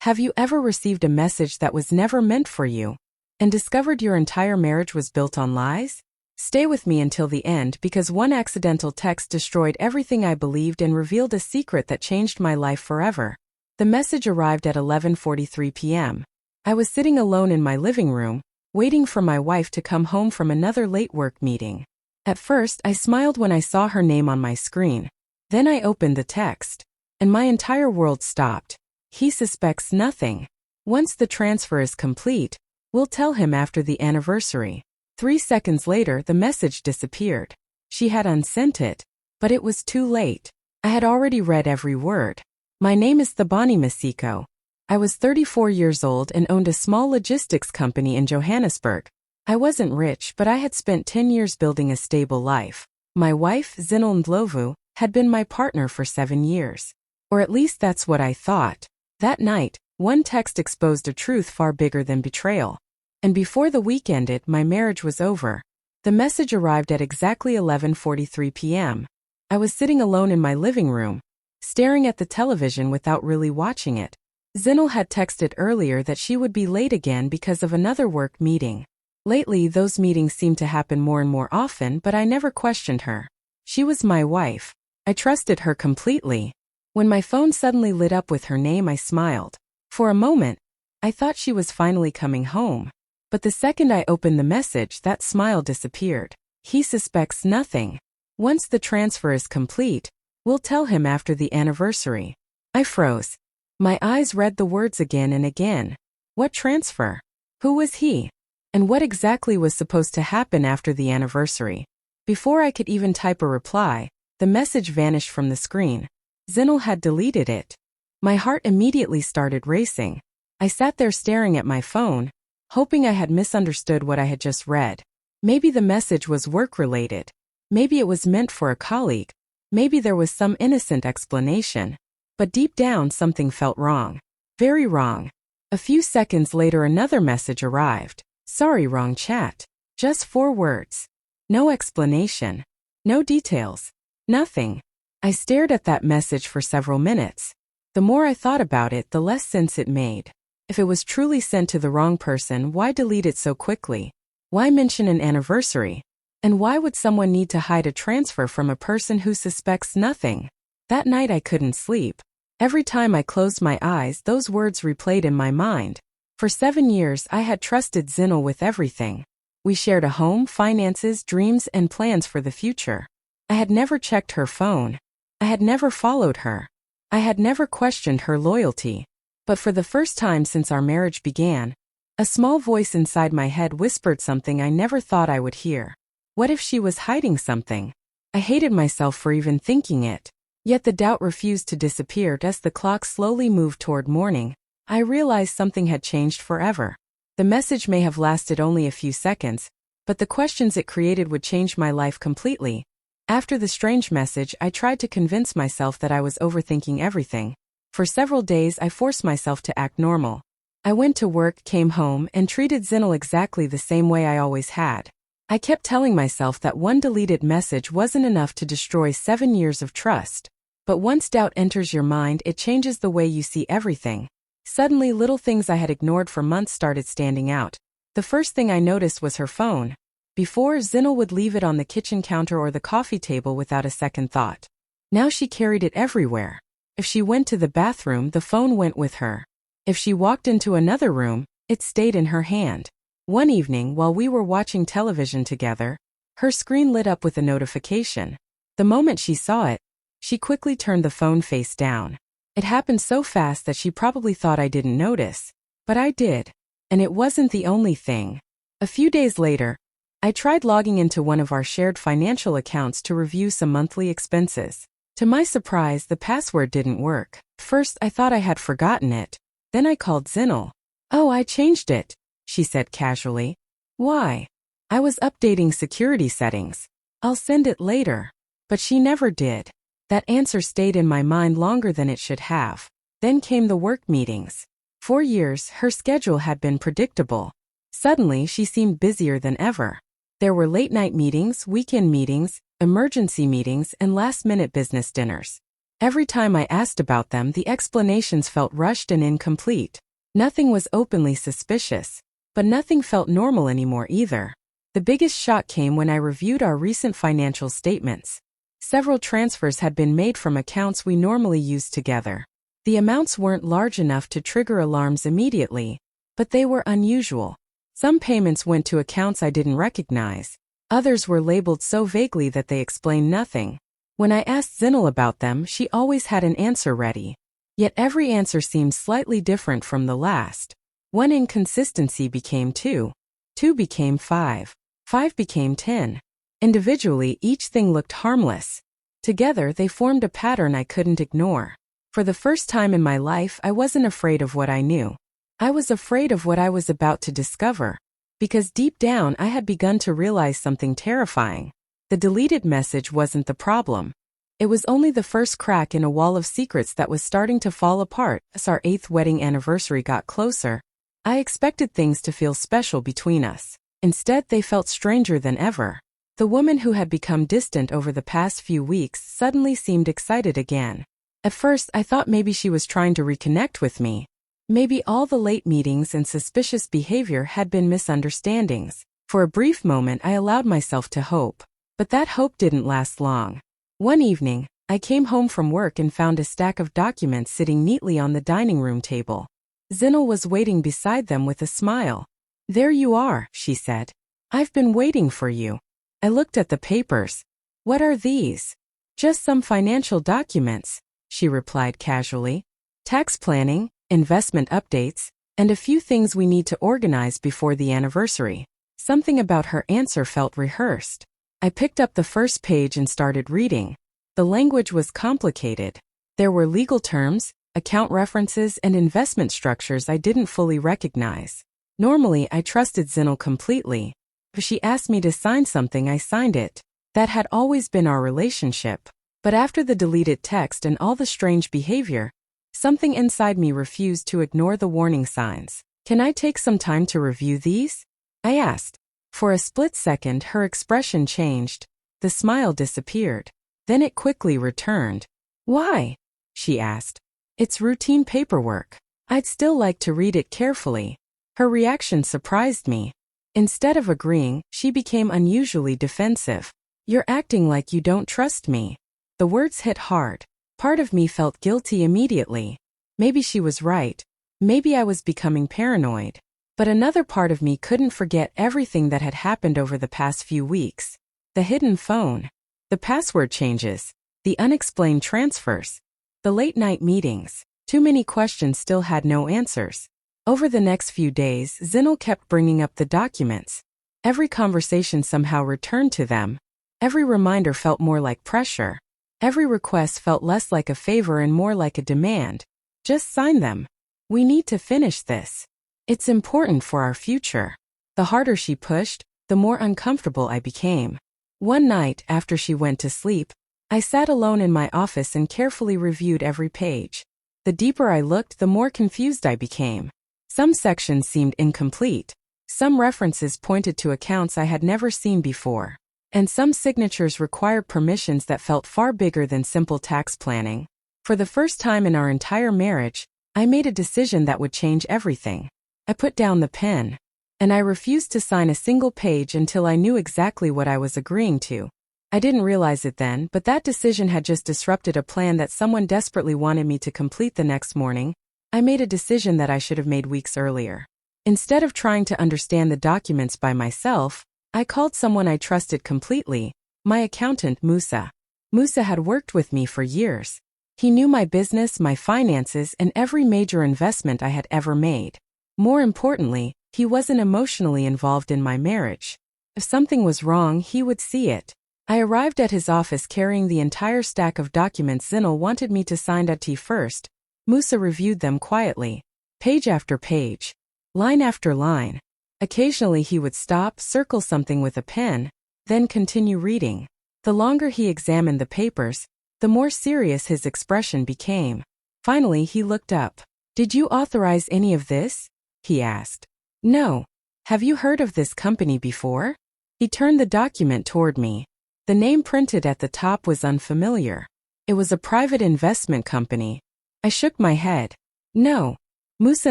Have you ever received a message that was never meant for you and discovered your entire marriage was built on lies? Stay with me until the end because one accidental text destroyed everything I believed and revealed a secret that changed my life forever. The message arrived at 11:43 p.m. I was sitting alone in my living room, waiting for my wife to come home from another late work meeting. At first, I smiled when I saw her name on my screen. Then I opened the text, and my entire world stopped. He suspects nothing. Once the transfer is complete, we'll tell him after the anniversary. 3 seconds later, the message disappeared. She had unsent it, but it was too late. I had already read every word. My name is Thabani Masiko. I was 34 years old and owned a small logistics company in Johannesburg. I wasn't rich, but I had spent 10 years building a stable life. My wife, Zinal Ndlovu, had been my partner for 7 years. Or at least that's what I thought. That night, one text exposed a truth far bigger than betrayal. And before the week ended, my marriage was over. The message arrived at exactly 11:43 p.m. I was sitting alone in my living room, staring at the television without really watching it. Zinal had texted earlier that she would be late again because of another work meeting. Lately, those meetings seemed to happen more and more often, but I never questioned her. She was my wife. I trusted her completely. When my phone suddenly lit up with her name, I smiled. For a moment, I thought she was finally coming home. But the second I opened the message, that smile disappeared. He suspects nothing. Once the transfer is complete, we'll tell him after the anniversary. I froze. My eyes read the words again and again. What transfer? Who was he? And what exactly was supposed to happen after the anniversary? Before I could even type a reply, the message vanished from the screen. Zinal had deleted it. My heart immediately started racing. I sat there staring at my phone, hoping I had misunderstood what I had just read. Maybe the message was work-related. Maybe it was meant for a colleague. Maybe there was some innocent explanation. But deep down, something felt wrong. Very wrong. A few seconds later, another message arrived. Sorry, wrong chat. Just 4 words. No explanation. No details. Nothing. I stared at that message for several minutes. The more I thought about it, the less sense it made. If it was truly sent to the wrong person, why delete it so quickly? Why mention an anniversary? And why would someone need to hide a transfer from a person who suspects nothing? That night I couldn't sleep. Every time I closed my eyes, those words replayed in my mind. For 7 years, I had trusted Zinal with everything. We shared a home, finances, dreams, and plans for the future. I had never checked her phone. I had never followed her. I had never questioned her loyalty. But for the first time since our marriage began, a small voice inside my head whispered something I never thought I would hear. What if she was hiding something? I hated myself for even thinking it. Yet the doubt refused to disappear. As the clock slowly moved toward morning, I realized something had changed forever. The message may have lasted only a few seconds, but the questions it created would change my life completely. After the strange message, I tried to convince myself that I was overthinking everything. For several days, I forced myself to act normal. I went to work, came home, and treated Zinal exactly the same way I always had. I kept telling myself that one deleted message wasn't enough to destroy 7 years of trust. But once doubt enters your mind, it changes the way you see everything. Suddenly, little things I had ignored for months started standing out. The first thing I noticed was her phone. Before, Zinal would leave it on the kitchen counter or the coffee table without a second thought. Now she carried it everywhere. If she went to the bathroom, the phone went with her. If she walked into another room, it stayed in her hand. One evening, while we were watching television together, her screen lit up with a notification. The moment she saw it, she quickly turned the phone face down. It happened so fast that she probably thought I didn't notice. But I did. And it wasn't the only thing. A few days later, I tried logging into one of our shared financial accounts to review some monthly expenses. To my surprise, the password didn't work. First, I thought I had forgotten it. Then I called Zinal. "Oh, I changed it," she said casually. "Why?" "I was updating security settings. I'll send it later." But she never did. That answer stayed in my mind longer than it should have. Then came the work meetings. For years, her schedule had been predictable. Suddenly, she seemed busier than ever. There were late-night meetings, weekend meetings, emergency meetings, and last-minute business dinners. Every time I asked about them, the explanations felt rushed and incomplete. Nothing was openly suspicious, but nothing felt normal anymore either. The biggest shock came when I reviewed our recent financial statements. Several transfers had been made from accounts we normally use together. The amounts weren't large enough to trigger alarms immediately, but they were unusual. Some payments went to accounts I didn't recognize. Others were labeled so vaguely that they explained nothing. When I asked Zinel about them, she always had an answer ready. Yet every answer seemed slightly different from the last. One inconsistency became 2. 2 became 5. 5 became 10. Individually, each thing looked harmless. Together, they formed a pattern I couldn't ignore. For the first time in my life, I wasn't afraid of what I knew. I was afraid of what I was about to discover. Because deep down, I had begun to realize something terrifying. The deleted message wasn't the problem. It was only the first crack in a wall of secrets that was starting to fall apart as our 8th wedding anniversary got closer. I expected things to feel special between us. Instead, they felt stranger than ever. The woman who had become distant over the past few weeks suddenly seemed excited again. At first, I thought maybe she was trying to reconnect with me. Maybe all the late meetings and suspicious behavior had been misunderstandings. For a brief moment, I allowed myself to hope. But that hope didn't last long. One evening, I came home from work and found a stack of documents sitting neatly on the dining room table. Zinel was waiting beside them with a smile. "There you are," she said. "I've been waiting for you." I looked at the papers. "What are these?" "Just some financial documents," she replied casually. "Tax planning, investment updates, and a few things we need to organize before the anniversary." Something about her answer felt rehearsed. I picked up the first page and started reading. The language was complicated. There were legal terms, account references, and investment structures I didn't fully recognize. Normally, I trusted Zinel completely. If she asked me to sign something, I signed it. That had always been our relationship. But after the deleted text and all the strange behavior, something inside me refused to ignore the warning signs. "Can I take some time to review these?" I asked. For a split second, her expression changed. The smile disappeared. Then it quickly returned. "Why?" she asked. "It's routine paperwork. I'd still like to read it carefully." Her reaction surprised me. Instead of agreeing, she became unusually defensive. "You're acting like you don't trust me." The words hit hard. Part of me felt guilty immediately. Maybe she was right. Maybe I was becoming paranoid. But another part of me couldn't forget everything that had happened over the past few weeks. The hidden phone. The password changes. The unexplained transfers. The late-night meetings. Too many questions still had no answers. Over the next few days, Zinel kept bringing up the documents. Every conversation somehow returned to them. Every reminder felt more like pressure. Every request felt less like a favor and more like a demand. "Just sign them. We need to finish this. It's important for our future." The harder she pushed, the more uncomfortable I became. One night, after she went to sleep, I sat alone in my office and carefully reviewed every page. The deeper I looked, the more confused I became. Some sections seemed incomplete. Some references pointed to accounts I had never seen before. And some signatures required permissions that felt far bigger than simple tax planning. For the first time in our entire marriage, I made a decision that would change everything. I put down the pen. And I refused to sign a single page until I knew exactly what I was agreeing to. I didn't realize it then, but that decision had just disrupted a plan that someone desperately wanted me to complete the next morning. I made a decision that I should have made weeks earlier. Instead of trying to understand the documents by myself, I called someone I trusted completely, my accountant Musa. Musa had worked with me for years. He knew my business, my finances, and every major investment I had ever made. More importantly, he wasn't emotionally involved in my marriage. If something was wrong, he would see it. I arrived at his office carrying the entire stack of documents Zinel wanted me to sign at first. Musa reviewed them quietly, page after page, line after line. Occasionally he would stop, circle something with a pen, then continue reading. The longer he examined the papers, the more serious his expression became. Finally he looked up. "Did you authorize any of this?" he asked. "No. Have you heard of this company before?" He turned the document toward me. The name printed at the top was unfamiliar. It was a private investment company. I shook my head. No. Musa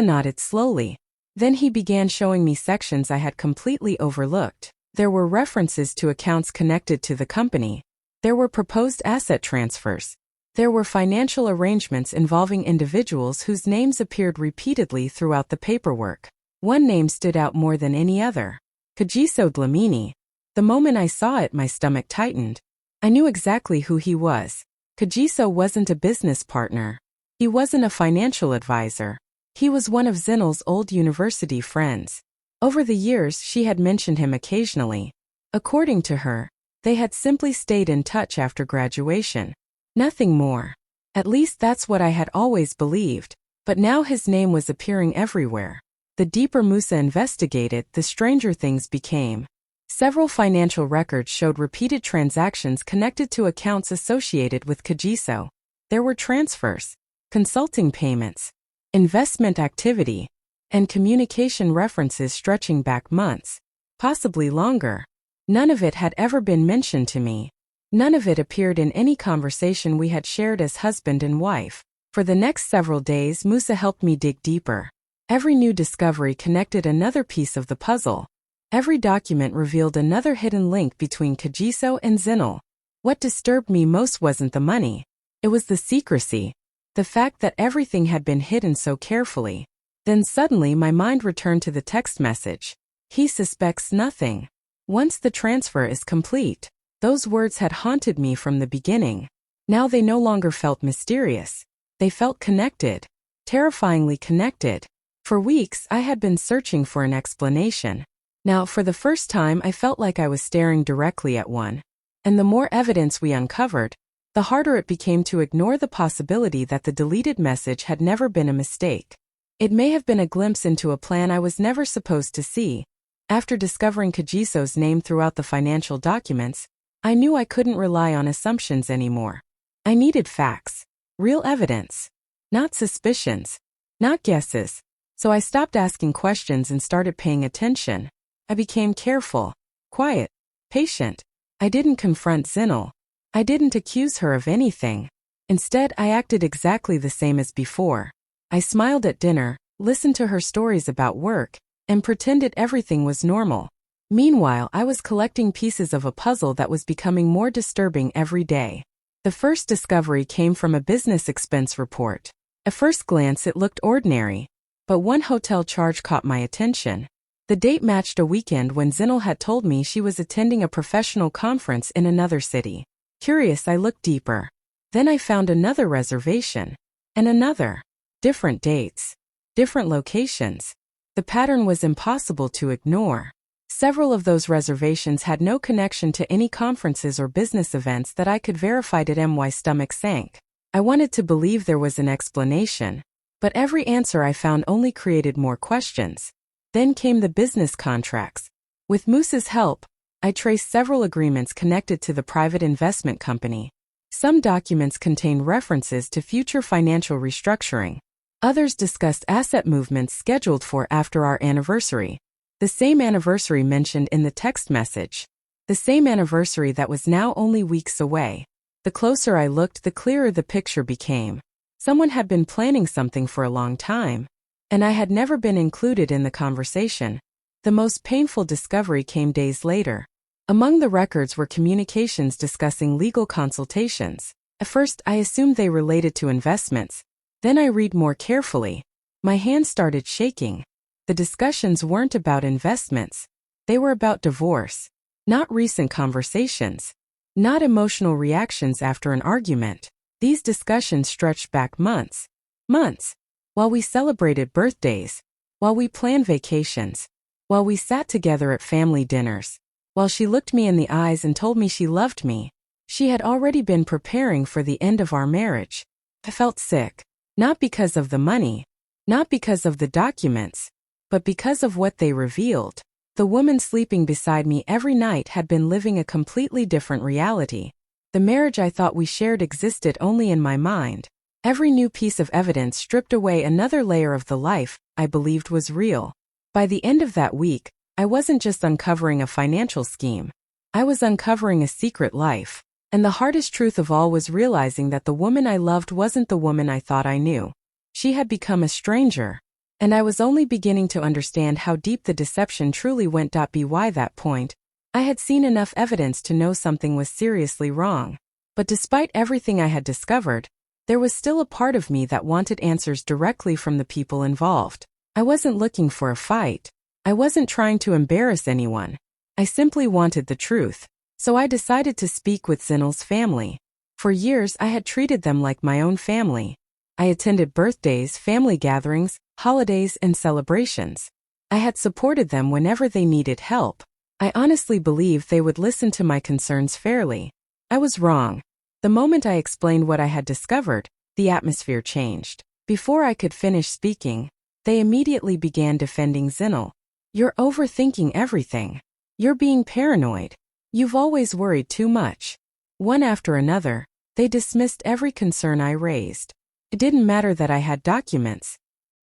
nodded slowly. Then he began showing me sections I had completely overlooked. There were references to accounts connected to the company. There were proposed asset transfers. There were financial arrangements involving individuals whose names appeared repeatedly throughout the paperwork. One name stood out more than any other. Kagiso Dlamini. The moment I saw it, my stomach tightened. I knew exactly who he was. Kagiso wasn't a business partner. He wasn't a financial advisor. He was one of Zinal's old university friends. Over the years, she had mentioned him occasionally. According to her, they had simply stayed in touch after graduation. Nothing more. At least that's what I had always believed. But now his name was appearing everywhere. The deeper Musa investigated, the stranger things became. Several financial records showed repeated transactions connected to accounts associated with Kagiso. There were transfers, consulting payments, investment activity, and communication references stretching back months, possibly longer. None of it had ever been mentioned to me. None of it appeared in any conversation we had shared as husband and wife. For the next several days, Musa helped me dig deeper. Every new discovery connected another piece of the puzzle. Every document revealed another hidden link between Kagiso and Zinal. What disturbed me most wasn't the money. It was the secrecy. The fact that everything had been hidden so carefully. Then suddenly my mind returned to the text message. He suspects nothing. Once the transfer is complete. Those words had haunted me from the beginning. Now they no longer felt mysterious. They felt connected. Terrifyingly connected. For weeks I had been searching for an explanation. Now for the first time I felt like I was staring directly at one. And the more evidence we uncovered, the harder it became to ignore the possibility that the deleted message had never been a mistake. It may have been a glimpse into a plan I was never supposed to see. After discovering Kagiso's name throughout the financial documents, I knew I couldn't rely on assumptions anymore. I needed facts. Real evidence. Not suspicions. Not guesses. So I stopped asking questions and started paying attention. I became careful, quiet, patient. I didn't confront Zinal. I didn't accuse her of anything. Instead, I acted exactly the same as before. I smiled at dinner, listened to her stories about work, and pretended everything was normal. Meanwhile, I was collecting pieces of a puzzle that was becoming more disturbing every day. The first discovery came from a business expense report. At first glance, it looked ordinary. But one hotel charge caught my attention. The date matched a weekend when Zinal had told me she was attending a professional conference in another city. Curious, I looked deeper. Then I found another reservation. And another. Different dates. Different locations. The pattern was impossible to ignore. Several of those reservations had no connection to any conferences or business events that I could verify. My stomach sank. I wanted to believe there was an explanation. But every answer I found only created more questions. Then came the business contracts. With Musa's help, I traced several agreements connected to the private investment company. Some documents contained references to future financial restructuring. Others discussed asset movements scheduled for after our anniversary. The same anniversary mentioned in the text message. The same anniversary that was now only weeks away. The closer I looked, the clearer the picture became. Someone had been planning something for a long time, and I had never been included in the conversation. The most painful discovery came days later. Among the records were communications discussing legal consultations. At first, I assumed they related to investments. Then I read more carefully. My hands started shaking. The discussions weren't about investments. They were about divorce. Not recent conversations. Not emotional reactions after an argument. These discussions stretched back months. Months. While we celebrated birthdays. While we planned vacations. While we sat together at family dinners. While she looked me in the eyes and told me she loved me. She had already been preparing for the end of our marriage. I felt sick. Not because of the money. Not because of the documents. But because of what they revealed. The woman sleeping beside me every night had been living a completely different reality. The marriage I thought we shared existed only in my mind. Every new piece of evidence stripped away another layer of the life I believed was real. By the end of that week, I wasn't just uncovering a financial scheme. I was uncovering a secret life. And the hardest truth of all was realizing that the woman I loved wasn't the woman I thought I knew. She had become a stranger. And I was only beginning to understand how deep the deception truly went. By that point, I had seen enough evidence to know something was seriously wrong. But despite everything I had discovered, there was still a part of me that wanted answers directly from the people involved. I wasn't looking for a fight. I wasn't trying to embarrass anyone. I simply wanted the truth. So I decided to speak with Zinal's family. For years I had treated them like my own family. I attended birthdays, family gatherings, holidays, and celebrations. I had supported them whenever they needed help. I honestly believed they would listen to my concerns fairly. I was wrong. The moment I explained what I had discovered, the atmosphere changed. Before I could finish speaking, they immediately began defending Zinal. "You're overthinking everything. You're being paranoid. You've always worried too much." One after another, they dismissed every concern I raised. It didn't matter that I had documents.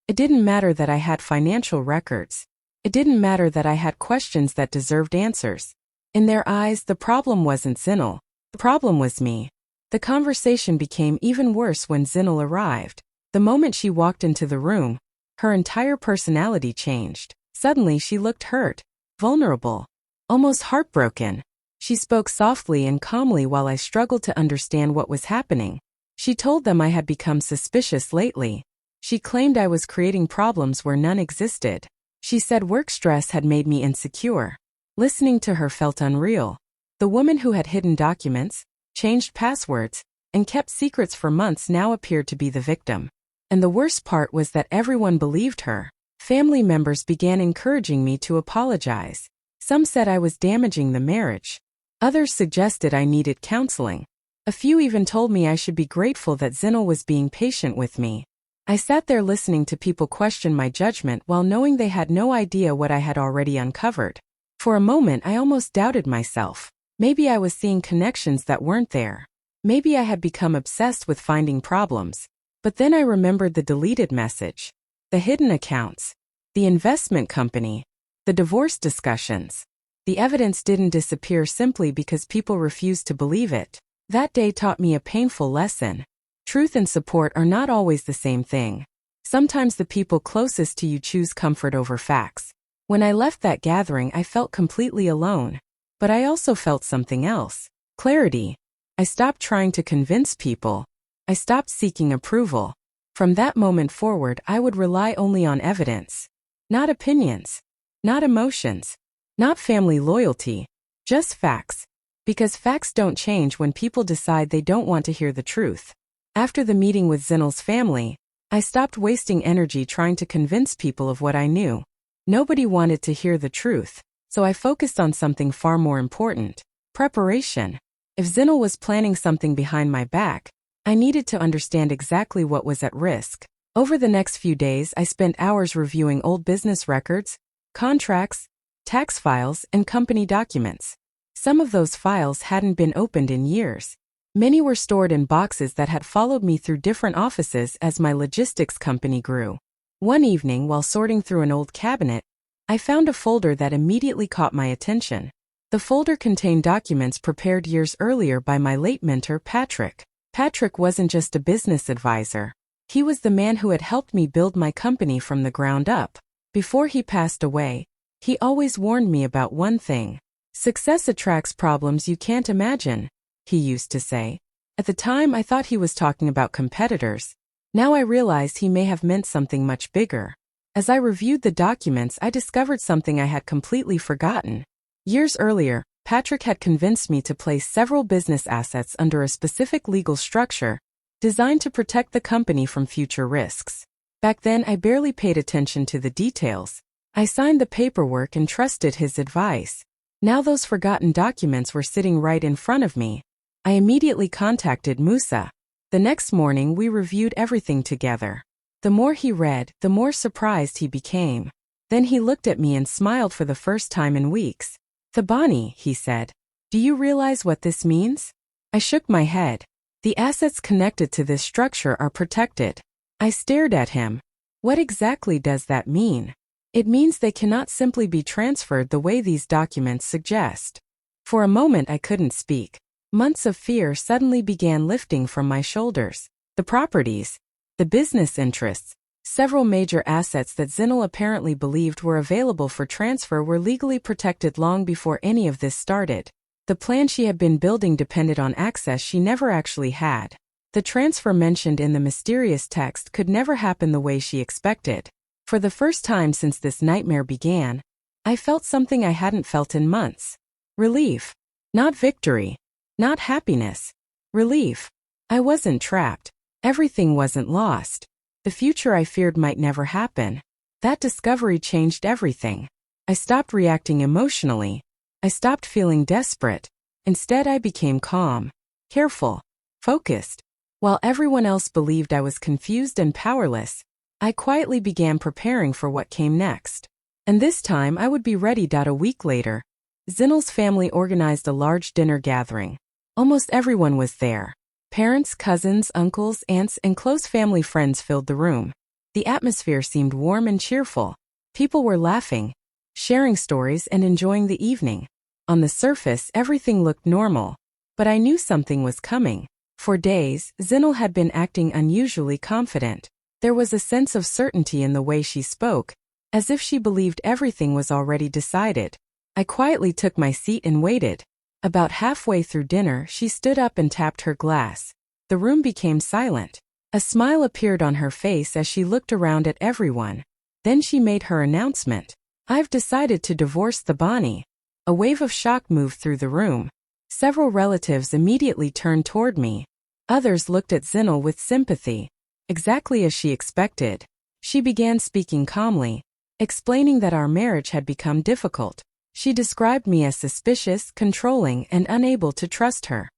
It didn't matter that I had financial records. It didn't matter that I had questions that deserved answers. In their eyes, the problem wasn't Zinal. The problem was me. The conversation became even worse when Zinal arrived. The moment she walked into the room, her entire personality changed. Suddenly she looked hurt, vulnerable, almost heartbroken. She spoke softly and calmly while I struggled to understand what was happening. She told them I had become suspicious lately. She claimed I was creating problems where none existed. She said work stress had made me insecure. Listening to her felt unreal. The woman who had hidden documents, changed passwords, and kept secrets for months now appeared to be the victim. And the worst part was that everyone believed her. Family members began encouraging me to apologize. Some said I was damaging the marriage. Others suggested I needed counseling. A few even told me I should be grateful that Zinal was being patient with me. I sat there listening to people question my judgment while knowing they had no idea what I had already uncovered. For a moment I almost doubted myself. Maybe I was seeing connections that weren't there. Maybe I had become obsessed with finding problems. But then I remembered the deleted message, the hidden accounts, the investment company, the divorce discussions. The evidence didn't disappear simply because people refused to believe it. That day taught me a painful lesson. Truth and support are not always the same thing. Sometimes the people closest to you choose comfort over facts. When I left that gathering, I felt completely alone. But I also felt something else. Clarity. I stopped trying to convince people. I stopped seeking approval. From that moment forward, I would rely only on evidence. Not opinions. Not emotions. Not family loyalty. Just facts. Because facts don't change when people decide they don't want to hear the truth. After the meeting with Zinal's family, I stopped wasting energy trying to convince people of what I knew. Nobody wanted to hear the truth, so I focused on something far more important: preparation. If Zinal was planning something behind my back, I needed to understand exactly what was at risk. Over the next few days, I spent hours reviewing old business records, contracts, tax files, and company documents. Some of those files hadn't been opened in years. Many were stored in boxes that had followed me through different offices as my logistics company grew. One evening, while sorting through an old cabinet, I found a folder that immediately caught my attention. The folder contained documents prepared years earlier by my late mentor, Patrick. Patrick wasn't just a business advisor. He was the man who had helped me build my company from the ground up. Before he passed away, he always warned me about one thing. "Success attracts problems you can't imagine," he used to say. At the time, I thought he was talking about competitors. Now I realized he may have meant something much bigger. As I reviewed the documents, I discovered something I had completely forgotten. Years earlier, Patrick had convinced me to place several business assets under a specific legal structure designed to protect the company from future risks. Back then, I barely paid attention to the details. I signed the paperwork and trusted his advice. Now those forgotten documents were sitting right in front of me. I immediately contacted Musa. The next morning, we reviewed everything together. The more he read, the more surprised he became. Then he looked at me and smiled for the first time in weeks. "Thabani," he said, "do you realize what this means?" I shook my head. "The assets connected to this structure are protected." I stared at him. "What exactly does that mean?" "It means they cannot simply be transferred the way these documents suggest." For a moment I couldn't speak. Months of fear suddenly began lifting from my shoulders. The properties, the business interests, several major assets that Zinal apparently believed were available for transfer were legally protected long before any of this started. The plan she had been building depended on access she never actually had. The transfer mentioned in the mysterious text could never happen the way she expected. For the first time since this nightmare began, I felt something I hadn't felt in months. Relief. Not victory. Not happiness. Relief. I wasn't trapped. Everything wasn't lost. The future I feared might never happen. That discovery changed everything. I stopped reacting emotionally. I stopped feeling desperate. Instead, I became calm, careful, focused. While everyone else believed I was confused and powerless, I quietly began preparing for what came next. And this time I would be ready. A week later, Zinal's family organized a large dinner gathering. Almost everyone was there. Parents, cousins, uncles, aunts, and close family friends filled the room. The atmosphere seemed warm and cheerful. People were laughing, sharing stories, and enjoying the evening. On the surface, everything looked normal, but I knew something was coming. For days, Zinal had been acting unusually confident. There was a sense of certainty in the way she spoke, as if she believed everything was already decided. I quietly took my seat and waited. About halfway through dinner, she stood up and tapped her glass. The room became silent. A smile appeared on her face as she looked around at everyone. Then she made her announcement. "I've decided to divorce the Bani." A wave of shock moved through the room. Several relatives immediately turned toward me. Others looked at Zinal with sympathy. Exactly as she expected, she began speaking calmly, explaining that our marriage had become difficult. She described me as suspicious, controlling, and unable to trust her.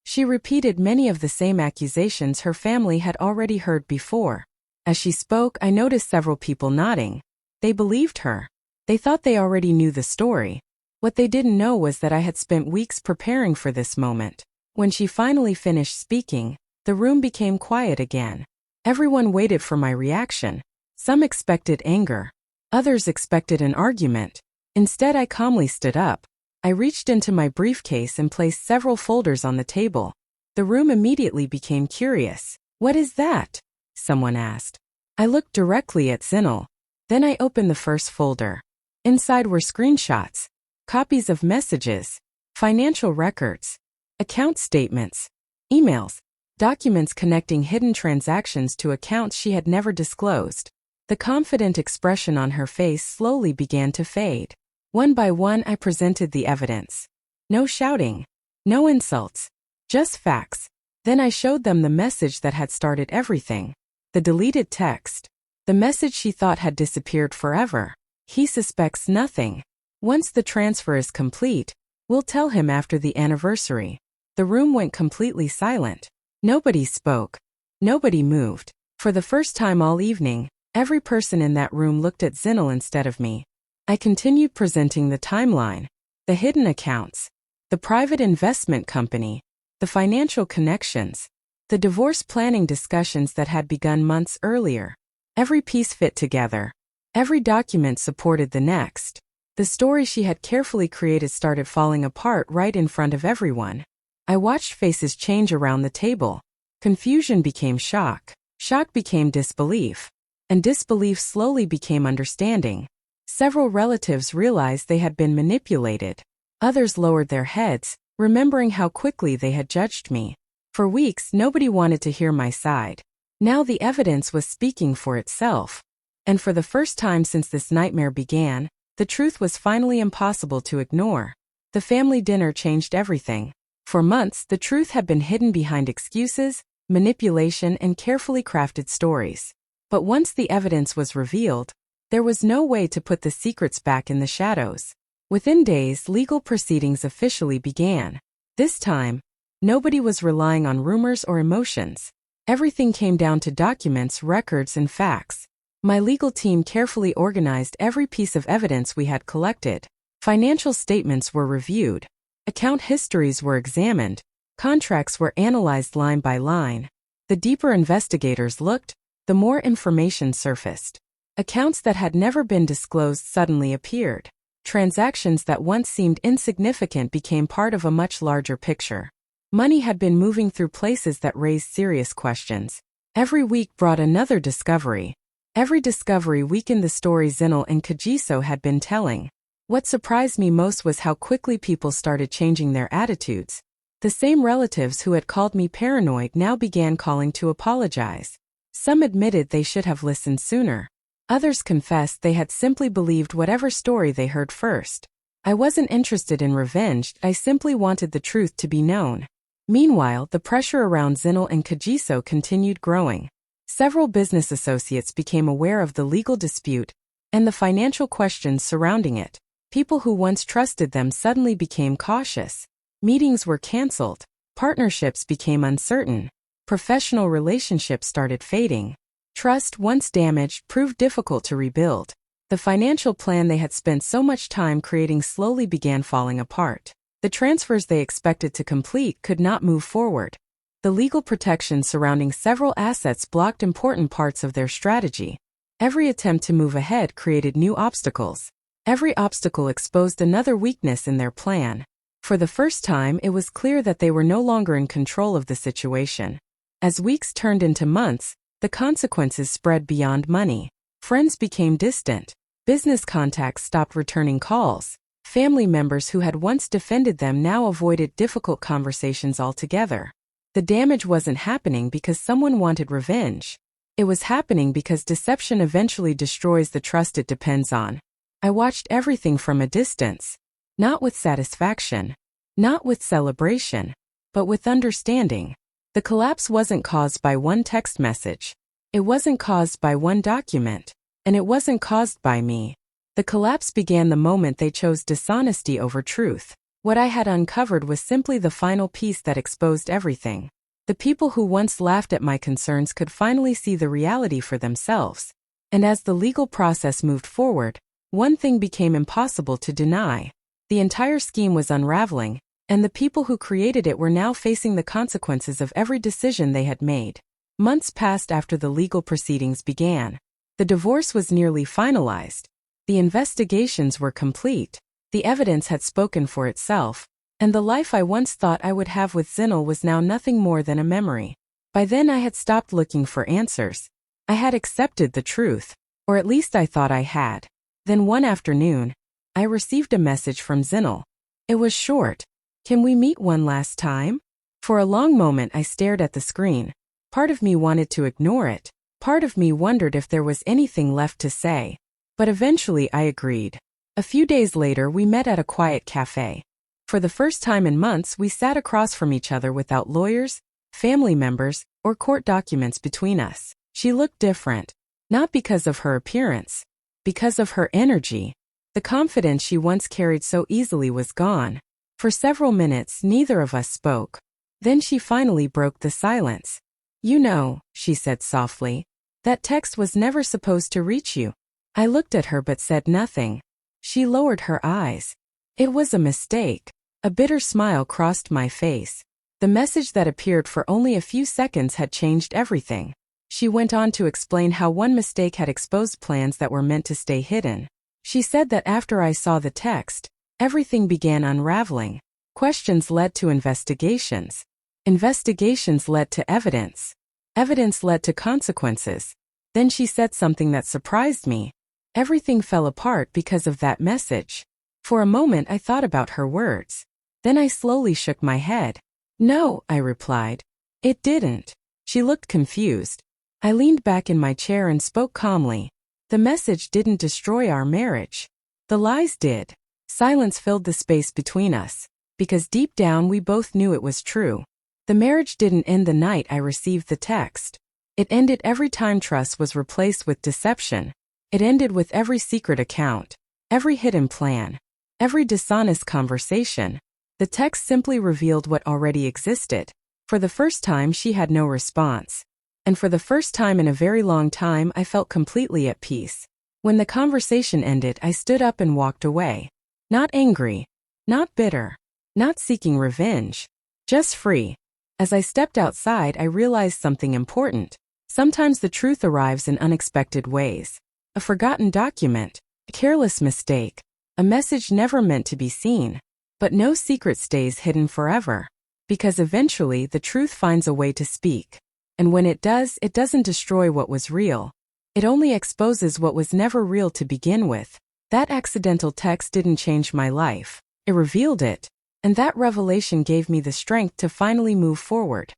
She repeated many of the same accusations her family had already heard before. As she spoke, I noticed several people nodding. They believed her. They thought they already knew the story. What they didn't know was that I had spent weeks preparing for this moment. When she finally finished speaking, the room became quiet again. Everyone waited for my reaction. Some expected anger. Others expected an argument. Instead, I calmly stood up. I reached into my briefcase and placed several folders on the table. The room immediately became curious. "What is that?" someone asked. I looked directly at Zinal. Then I opened the first folder. Inside were screenshots, copies of messages, financial records, account statements, emails, documents connecting hidden transactions to accounts she had never disclosed. The confident expression on her face slowly began to fade. One by one, I presented the evidence. No shouting, no insults, just facts. Then I showed them the message that had started everything. The deleted text. The message she thought had disappeared forever. "He suspects nothing. Once the transfer is complete, we'll tell him after the anniversary." The room went completely silent. Nobody spoke. Nobody moved. For the first time all evening, every person in that room looked at Zinal instead of me. I continued presenting the timeline, the hidden accounts, the private investment company, the financial connections, the divorce planning discussions that had begun months earlier. Every piece fit together. Every document supported the next. The story she had carefully created started falling apart right in front of everyone. I watched faces change around the table. Confusion became shock. Shock became disbelief. And disbelief slowly became understanding. Several relatives realized they had been manipulated. Others lowered their heads, remembering how quickly they had judged me. For weeks, nobody wanted to hear my side. Now the evidence was speaking for itself. And for the first time since this nightmare began, the truth was finally impossible to ignore. The family dinner changed everything. For months, the truth had been hidden behind excuses, manipulation, and carefully crafted stories. But once the evidence was revealed, there was no way to put the secrets back in the shadows. Within days, legal proceedings officially began. This time, nobody was relying on rumors or emotions. Everything came down to documents, records, and facts. My legal team carefully organized every piece of evidence we had collected. Financial statements were reviewed. Account histories were examined. Contracts were analyzed line by line. The deeper investigators looked, the more information surfaced. Accounts that had never been disclosed suddenly appeared. Transactions that once seemed insignificant became part of a much larger picture. Money had been moving through places that raised serious questions. Every week brought another discovery. Every discovery weakened the story Zinal and Kagiso had been telling. What surprised me most was how quickly people started changing their attitudes. The same relatives who had called me paranoid now began calling to apologize. Some admitted they should have listened sooner. Others confessed they had simply believed whatever story they heard first. I wasn't interested in revenge, I simply wanted the truth to be known. Meanwhile, the pressure around Zinal and Kagiso continued growing. Several business associates became aware of the legal dispute and the financial questions surrounding it. People who once trusted them suddenly became cautious. Meetings were canceled. Partnerships became uncertain. Professional relationships started fading. Trust, once damaged, proved difficult to rebuild. The financial plan they had spent so much time creating slowly began falling apart. The transfers they expected to complete could not move forward. The legal protections surrounding several assets blocked important parts of their strategy. Every attempt to move ahead created new obstacles. Every obstacle exposed another weakness in their plan. For the first time, it was clear that they were no longer in control of the situation. As weeks turned into months, the consequences spread beyond money. Friends became distant. Business contacts stopped returning calls. Family members who had once defended them now avoided difficult conversations altogether. The damage wasn't happening because someone wanted revenge. It was happening because deception eventually destroys the trust it depends on. I watched everything from a distance. Not with satisfaction. Not with celebration. But with understanding. The collapse wasn't caused by one text message. It wasn't caused by one document. And it wasn't caused by me. The collapse began the moment they chose dishonesty over truth. What I had uncovered was simply the final piece that exposed everything. The people who once laughed at my concerns could finally see the reality for themselves. And as the legal process moved forward, one thing became impossible to deny. The entire scheme was unraveling, and the people who created it were now facing the consequences of every decision they had made. Months passed after the legal proceedings began. The divorce was nearly finalized. The investigations were complete. The evidence had spoken for itself, and the life I once thought I would have with Zinal was now nothing more than a memory. By then I had stopped looking for answers. I had accepted the truth, or at least I thought I had. Then one afternoon, I received a message from Zinal. It was short. "Can we meet one last time?" For a long moment I stared at the screen. Part of me wanted to ignore it. Part of me wondered if there was anything left to say. But eventually I agreed. A few days later we met at a quiet cafe. For the first time in months we sat across from each other without lawyers, family members, or court documents between us. She looked different. Not because of her appearance. Because of her energy. The confidence she once carried so easily was gone. For several minutes neither of us spoke. Then she finally broke the silence. "You know," she said softly, "that text was never supposed to reach you." I looked at her but said nothing. She lowered her eyes. It was a mistake. A bitter smile crossed my face. The message that appeared for only a few seconds had changed everything. She went on to explain how one mistake had exposed plans that were meant to stay hidden. She said that after I saw the text, everything began unraveling. Questions led to investigations. Investigations led to evidence. Evidence led to consequences. Then she said something that surprised me. Everything fell apart because of that message. For a moment I thought about her words. Then I slowly shook my head. "No," I replied. "It didn't." She looked confused. I leaned back in my chair and spoke calmly. "The message didn't destroy our marriage. The lies did." Silence filled the space between us, because deep down we both knew it was true. The marriage didn't end the night I received the text. It ended every time trust was replaced with deception. It ended with every secret account, every hidden plan, every dishonest conversation. The text simply revealed what already existed. For the first time she had no response. And for the first time in a very long time I felt completely at peace. When the conversation ended I stood up and walked away. Not angry. Not bitter. Not seeking revenge. Just free. As I stepped outside I realized something important. Sometimes the truth arrives in unexpected ways. A forgotten document, a careless mistake, a message never meant to be seen. But no secret stays hidden forever. Because eventually the truth finds a way to speak. And when it does, it doesn't destroy what was real. It only exposes what was never real to begin with. That accidental text didn't change my life. It revealed it. And that revelation gave me the strength to finally move forward.